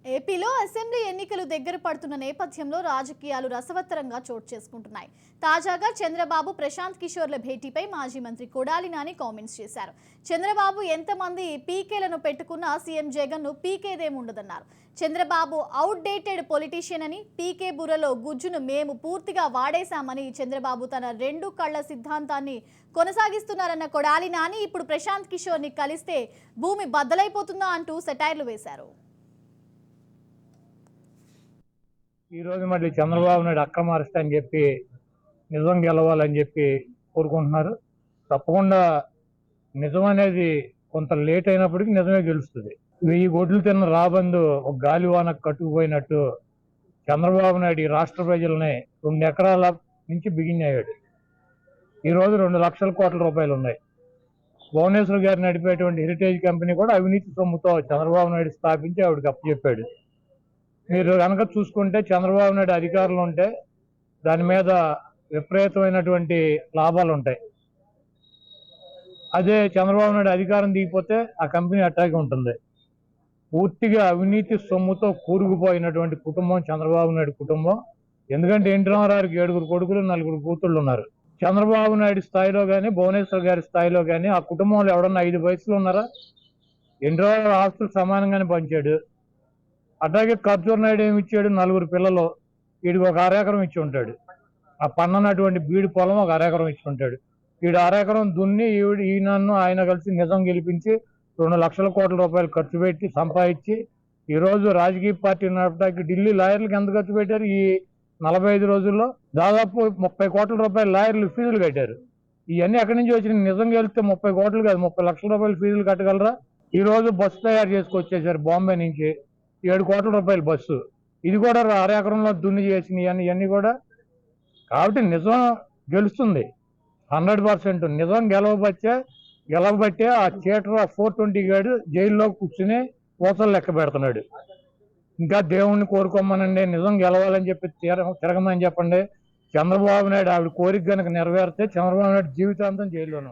ఏపీలో అసెంబ్లీ ఎన్నికలు దగ్గర పడుతున్న నేపథ్యంలో రాజకీయాలు రసవత్తరంగా చోటు చేసుకుంటున్నాయి. తాజాగా చంద్రబాబు ప్రశాంత్ కిషోర్ల భేటీపై మాజీ మంత్రి కొడాలి నాని కామెంట్స్ చేశారు. చంద్రబాబు ఎంతమంది పీకేలను పెట్టుకున్నా సీఎం జగన్ ను పీకేదేముండదన్నారు. చంద్రబాబు అవుట్ డేటెడ్ పొలిటీషియన్ అని, పీకే బుర్రలో గుజ్జును మేము పూర్తిగా వాడేశామని చంద్రబాబు తన రెండు కళ్ల సిద్ధాంతాన్ని కొనసాగిస్తున్నారన్న కొడాలి నాని ఇప్పుడు ప్రశాంత్ కిషోర్ ని కలిస్తే భూమి బద్దలైపోతుందా అంటూ సెటైర్లు వేశారు. ఈ రోజు మళ్ళీ చంద్రబాబు నాయుడు అక్రమ అరెస్ట్ అని చెప్పి నిజం గెలవాలని చెప్పి కోరుకుంటున్నారు. తప్పకుండా నిజం అనేది కొంత లేట్ అయినప్పటికీ నిజమే గెలుస్తుంది. 1000 కోట్లు తిన్న రాబందు ఒక గాలివానకు కట్టుకుపోయినట్టు చంద్రబాబు నాయుడు ఈ రాష్ట్ర ప్రజల్ని 2 ఎకరాల నుంచి బిగినయ్యాడు. ఈరోజు 2 లక్షల కోట్ల రూపాయలు ఉన్నాయి. భువనేశ్వర్ గారు నడిపేటువంటి హెరిటేజ్ కంపెనీ కూడా అవినీతి సొమ్ముతో చంద్రబాబు నాయుడు స్థాపించి ఆవిడకి అప్పచెప్పాడు. మీరు కనుక చూసుకుంటే చంద్రబాబు నాయుడు అధికారంలో ఉంటే దాని మీద విపరీతమైనటువంటి లాభాలు ఉంటాయి. అదే చంద్రబాబు నాయుడు అధికారం దిగిపోతే ఆ కంపెనీ అట్టాగే ఉంటుంది. పూర్తిగా అవినీతి సొమ్ముతో కూరుకుపోయినటువంటి కుటుంబం చంద్రబాబు నాయుడు కుటుంబం. ఎందుకంటే ఎన్టీ రామారావుకి 7 కొడుకులు 4 కూతుళ్ళు ఉన్నారు. చంద్రబాబు నాయుడు స్థాయిలో కానీ భువనేశ్వర్ గారి స్థాయిలో కానీ ఆ కుటుంబంలో ఎవడన్నా 5 వయసులో ఉన్నారా? ఎన్టీ రామారావు ఆస్తులు సమానంగానే పంచాడు. అట్లాగే ఖర్జూర్ నాయుడు ఏమి ఇచ్చాడు? 4 పిల్లలు, వీడికి ఒక 1/2 ఎకరం ఇచ్చి ఉంటాడు. ఆ పన్ననటువంటి బీడి పొలం ఒక 1/2 ఎకరం ఇచ్చి ఉంటాడు. వీడు 1/2 ఎకరం దున్ని ఈయనను ఆయన కలిసి నిజం గెలిపించి 2 లక్షల కోట్ల రూపాయలు ఖర్చు పెట్టి సంపాదించి ఈరోజు రాజకీయ పార్టీ నడపడానికి ఢిల్లీ లాయర్లకు ఎంత ఖర్చు పెట్టారు? ఈ 45 రోజుల్లో దాదాపు 30 కోట్ల రూపాయలు లాయర్లు ఫీజులు కట్టారు. ఇవన్నీ ఎక్కడి నుంచి వచ్చినాయి? నిజం గెలిస్తే 30 కోట్లు కాదు 30 లక్షల రూపాయలు ఫీజులు కట్టగలరా? ఈరోజు బస్సు తయారు చేసుకొచ్చేసారు బాంబే నుంచి, 7 కోట్ల రూపాయల బస్సు. ఇది కూడా 1/2 ఎకరంలో దున్ని చేసినవి ఇవన్నీ కూడా. కాబట్టి నిజం గెలుస్తుంది 100%. నిజం గెలవబట్టే ఆ చీటర్ 420 గాడు జైల్లో కూర్చుని ఊసలు లెక్క పెడుతున్నాడు. ఇంకా దేవుణ్ణి కోరుకోమనండి, నిజం గెలవాలని చెప్పి తిరగమని చెప్పండి. చంద్రబాబు నాయుడు ఆవిడ కోరిక కనుక నెరవేరితే చంద్రబాబు నాయుడు జీవితాంతం జైల్లోనే